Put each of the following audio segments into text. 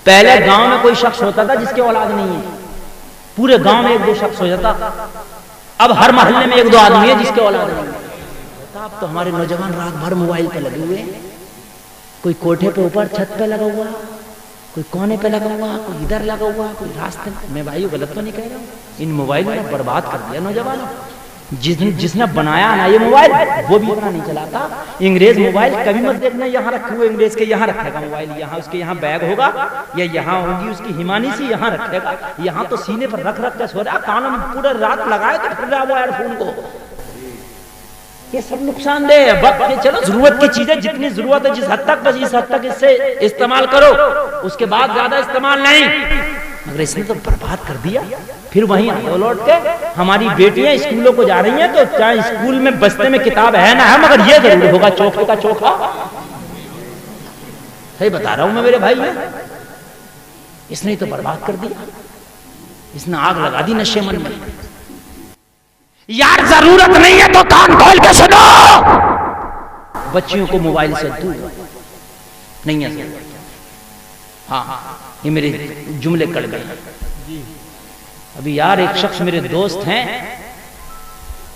پہلے گاؤں میں کوئی شخص ہوتا تھا جس کے اولاد نہیں ہے، پورے گاؤں میں ایک دو شخص ہو جاتا، اب ہر محلے میں ایک دو آدمی ہے جس کے اولاد نہیں ہے۔ اب تو ہمارے نوجوان رات بھر موبائل پہ لگے ہوئے ہیں، کوئی کوٹھے پہ اوپر چھت پہ لگا ہوا، کوئی کونے پہ لگا ہوا، کوئی ادھر لگا ہوا، کوئی راستے میں۔ بھائیو غلط تو نہیں کہہ رہا ہوں، ان موبائل نے برباد کر دیا نوجوانوں۔ جس نے بنایا نا یہ موبائل وہ بھی اتنا نہیں چلاتا۔ انگریز موبائل کبھی مت دیکھنا یہاں رکھے ہوئے، انگریز کے یہاں رکھے گا موبائل، یہاں اس کے یہاں بیگ ہوگا یا یہاں ہوگی اس کی ہیمانی سی، یہاں رکھے گا، یہاں تو سینے پر رکھ رکھ کے سو رہا، کانوں میں پورا رات لگائے تو پھر رہا وہ ایئر فون کو۔ یہ سب نقصان دہ ہے۔ وقت کے چلو ضرورت کی چیزیں جتنی ضرورت ہے جس حد تک بس اس حد تک اس سے استعمال کرو، اس کے بعد زیادہ استعمال نہیں۔ مگر اس نے تو برباد کر دیا۔ پھر وہیں آئے لوٹ کے ہماری بیٹیاں اسکولوں کو جا رہی ہیں تو چاہے اسکول میں بستے میں کتاب ہے نہ ہے مگر یہ ضرور ہوگا چوکھے کا چوکھا۔ صحیح بتا رہا ہوں میں میرے بھائی، اس نے تو برباد کر دیا، اس نے آگ لگا دی نشے من میں۔ یار ضرورت نہیں ہے تو کان کھول کے سنو، بچیوں کو موبائل سے دور نہیں ہے۔ ہاں یہ میرے جملے کٹ گئے۔ ابھی یار ایک شخص میرے دوست ہیں،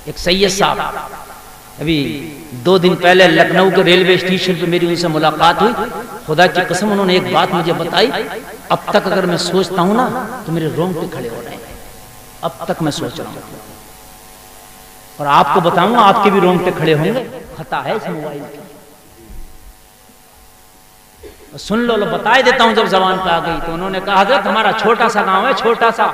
ایک سید صاحب، ابھی 2 دن پہلے لکھنؤ کے ریلوے اسٹیشن پہ میری ان سے ملاقات ہوئی۔ خدا کی قسم انہوں نے ایک بات مجھے بتائی، اب تک اگر میں سوچتا ہوں نا تو میرے رونگٹے کھڑے ہو رہے ہیں، اب تک میں سوچ رہا ہوں اور آپ کو بتاؤں گا آپ کے بھی رونگٹے کھڑے ہوں گے۔ خطا ہے اس موبائل کی، سن لو بتائے دیتا ہوں۔ جب زبان پہ آ گئی تو انہوں نے کہا حضرت ہمارا چھوٹا سا گاؤں ہے، چھوٹا سا،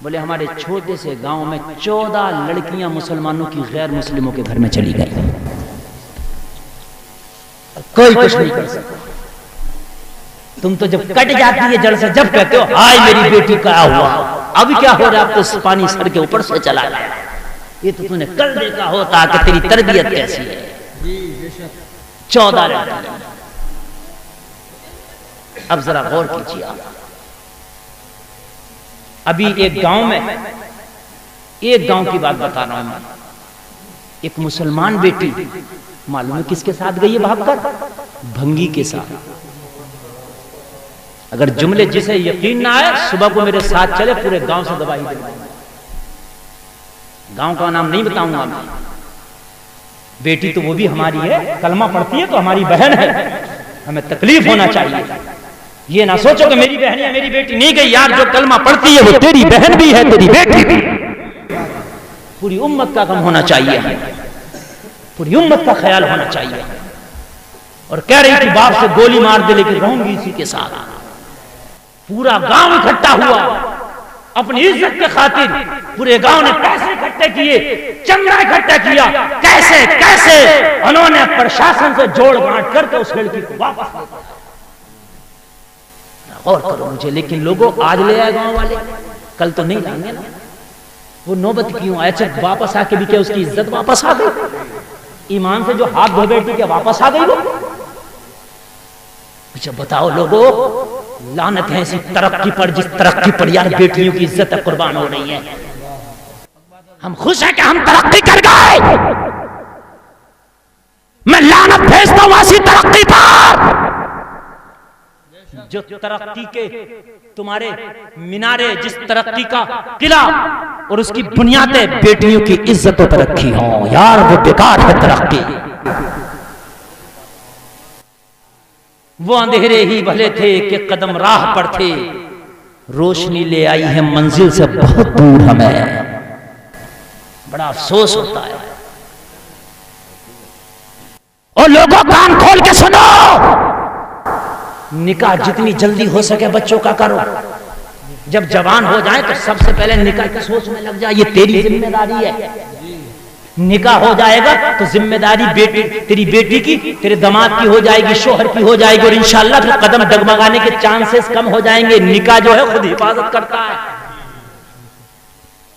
بولے ہمارے چھوٹے سے گاؤں میں 14 لڑکیاں مسلمانوں کی غیر مسلموں کے گھر میں چلی گئی، کوئی کچھ نہیں کر سکتا۔ تم تو جب کٹ جاتی ہے جڑ سے، جب کہتے ہو ہائے میری بیٹی کا ہوا، اب کیا ہو رہا ہے، اب تو پانی سر کے اوپر سے چلا گیا، یہ تو نے کل دیکھا ہوتا کہ تیری تربیت کیسی ہے۔ 14 لڑکیاں، اب ذرا غور کیجیے آپ۔ ابھی ایک گاؤں میں، ایک گاؤں کی بات بتا رہا ہوں میں، ایک مسلمان بیٹی معلوم ہے کس کے ساتھ گئی ہے بھاگ کر؟ بھنگی کے ساتھ۔ اگر جملے جسے یقین نہ آئے صبح کو میرے ساتھ چلے، پورے گاؤں سے دوائی دے۔ گاؤں کا نام نہیں بتاؤں گا میں۔ بیٹی تو وہ بھی ہماری ہے، کلمہ پڑھتی ہے تو ہماری بہن ہے، ہمیں تکلیف ہونا چاہیے۔ یہ نہ سوچو کہ میری بہن یا میری بیٹی نہیں گئی، یار جو کلمہ پڑھتی ہے وہ تیری بہن بھی ہے، تیری بیٹی بھی۔ پوری امت کا غم ہونا چاہیے، پوری امت کا خیال ہونا چاہیے۔ اور کہہ رہی تھی باپ سے گولی مار دے لیکن رہوں گی اسی کے ساتھ۔ پورا گاؤں اکٹھا ہوا اپنی عزت کے خاطر، پورے گاؤں نے پیسے اکٹھے کیے، چندہ اکٹھا کیا، کیسے کیسے انہوں نے پرشاسن سے جوڑ بانٹ کر کے اس لڑکی کو واپس لے گیا۔ اور کرو مجھے، لیکن لوگوں آج لے آئے گاؤں والے، کل تو نہیں لائیں گے نا۔ وہ نوبت کیوں آئے؟ اچھا واپس آ کے بھی کیا اس کی عزت واپس آ گئی؟ ایمان سے جو ہاتھ دھو بیٹھی کیا واپس آ گئی وہ؟ اچھا بتاؤ لوگوں، لعنت ہے اسی ترقی پر جس ترقی پر یار بیٹیوں کی عزت قربان ہو رہی ہے۔ ہم خوش ہیں کہ ہم ترقی کر گئے، میں لعنت بھیجتا ہوں ایسی ترقی پر جو ترقی کے تمہارے مینارے، جس ترقی کا قلعہ اور اس کی بنیادیں بیٹیوں کی عزتوں پر رکھی ہوں، یار وہ بیکار ہے ترقی۔ وہ اندھیرے ہی بھلے تھے کہ قدم راہ پر تھے، روشنی لے آئی ہے منزل سے بہت دور ہمیں، بڑا افسوس ہوتا ہے۔ اور لوگوں کان کھول کے سنو، نکاح جتنی جلدی ہو سکے بچوں کا کرو، جب جوان ہو جائیں تو سب سے پہلے نکاح کی سوچ میں لگ جائے، یہ تیری ذمہ داری ہے۔ نکاح ہو جائے گا تو ذمہ داری بیٹی تیری بیٹی کی، تیرے داماد کی ہو جائے گی، شوہر کی ہو جائے گی، اور انشاءاللہ پھر قدم ڈگمگانے کے چانسز کم ہو جائیں گے۔ نکاح جو ہے خود حفاظت کرتا ہے۔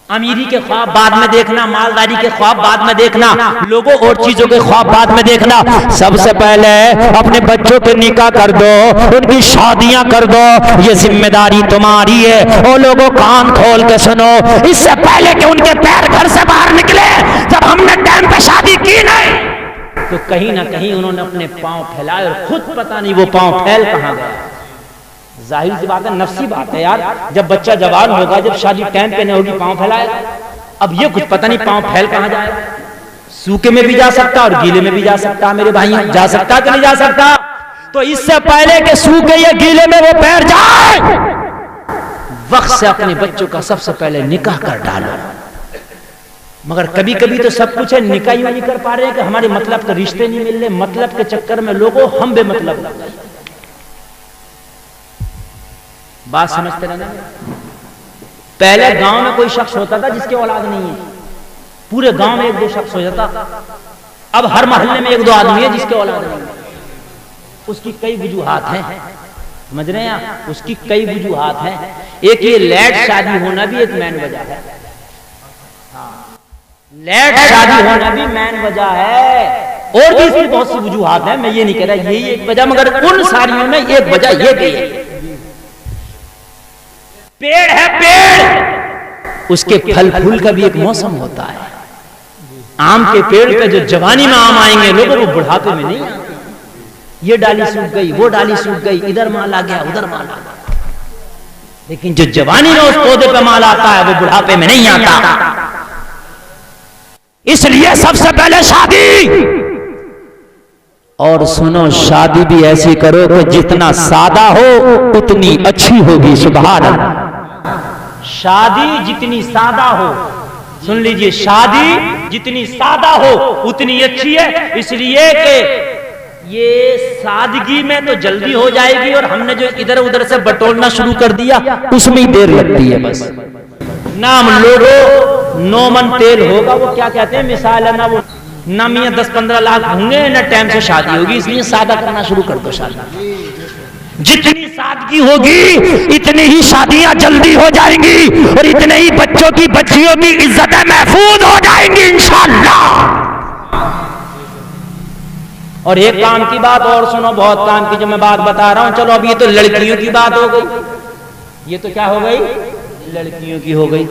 امیری کے خواب بعد میں دیکھنا، مالداری کے خواب بعد میں دیکھنا، لوگوں اور چیزوں کے خواب بعد میں دیکھنا، سب سے پہلے اپنے بچوں کے نکاح کر دو، ان کی شادیاں کر دو، یہ ذمہ داری تمہاری ہے۔ اور لوگوں کان کھول کے سنو، اس سے پہلے کہ ان کے پیر گھر سے باہر نکلے، جب ہم نے ٹائم پہ شادی کی نہیں تو کہیں نہ کہیں انہوں نے اپنے پاؤں پھیلائے، اور خود پتہ نہیں وہ پاؤں پھیل کہاں گئے۔ ظاہر سی بات ہے، نفسی بات ہے یار، جب بچہ جوان ہوگا، جب شادی ٹائم پہ نہیں ہوگی، پاؤں پھیلائے گا۔ اب یہ کچھ پتہ نہیں پاؤں پھیل کہاں جائے، سوکھے میں بھی جا سکتا اور گیلے میں بھی جا سکتا، میرے بھائی جا سکتا کہ نہیں جا سکتا؟ تو اس سے پہلے کہ سوکھے یا گیلے میں وہ پیر جائے، وقت سے اپنے بچوں کا سب سے پہلے نکاح کر ڈالو۔ مگر کبھی کبھی تو سب کچھ ہے، نکاح ہی نہیں کر پا رہے ہیں کہ ہمارے مطلب کے رشتے نہیں مل رہے، مطلب کے چکر میں لوگوں ہم بے مطلب لگ گئے۔ بات سمجھتے رہنا، پہلے گاؤں میں کوئی شخص ہوتا تھا جس کے اولاد نہیں ہے، پورے گاؤں میں ایک دو شخص ہو جاتا، اب ہر محلے میں ایک دو آدمی ہے جس کے اولاد نہیں ہے۔ اس کی کئی وجوہات ہیں، سمجھ رہے ہیں آپ؟ اس کی کئی وجوہات ہیں۔ ایک یہ لیٹ شادی ہونا بھی ایک مین وجہ ہے، لیٹ شادی ہونا بھی مین وجہ ہے، اور بھی اس کی بہت سی وجوہات ہیں، میں یہ نہیں کہہ رہا یہی ایک وجہ، مگر ان ساریوں میں ایک وجہ یہ بھی ہے۔ پیڑ ہے پیڑ، اس کے پھل پھول کا بھی ایک موسم ہوتا ہے۔ آم کے پیڑ پہ جو جوانی میں آم آئیں گے لوگوں، وہ بڑھاپے میں نہیں آتے۔ یہ ڈالی سوکھ گئی، وہ ڈالی سوکھ گئی، ادھر مال آ گیا، ادھر مال آ گیا، لیکن جو جوانی میں اس پودے پہ مال آتا ہے وہ بڑھاپے میں نہیں آتا۔ اس لیے سب سے پہلے شادی، اور سنو شادی بھی ایسی کرو کہ جتنا سادہ ہو اتنی اچھی ہوگی۔ سبحان اللہ، شادی جتنی سادہ ہو، سن لیجئے، شادی جتنی سادہ ہو اتنی اچھی ہے، اس لیے کہ یہ سادگی میں تو جلدی ہو جائے گی، اور ہم نے جو ادھر ادھر سے بٹولنا شروع کر دیا اس میں ہی دیر لگتی ہے۔ بس نام لوڑو، 9 من تیل ہوگا، وہ کیا کہتے ہیں مثال ہے نا، وہ نہ میاں 10-15 لاکھ ہوں گے نہ ٹائم سے شادی ہوگی، اس لیے سادہ کرنا شروع کر دو شادی۔ جتنی سادگی ہوگی اتنی ہی شادیاں جلدی ہو جائیں گی، اور اتنے ہی بچوں کی بچیوں کی عزتیں محفوظ ہو جائیں گی انشاءاللہ۔ اور ایک کام کی بات اور سنو، بہت کام کی جو میں بات بتا رہا ہوں، چلو اب یہ تو لڑکیوں کی بات ہو گئی، یہ تو کیا ہو گئی؟ لڑکیوں کی ہو گئی۔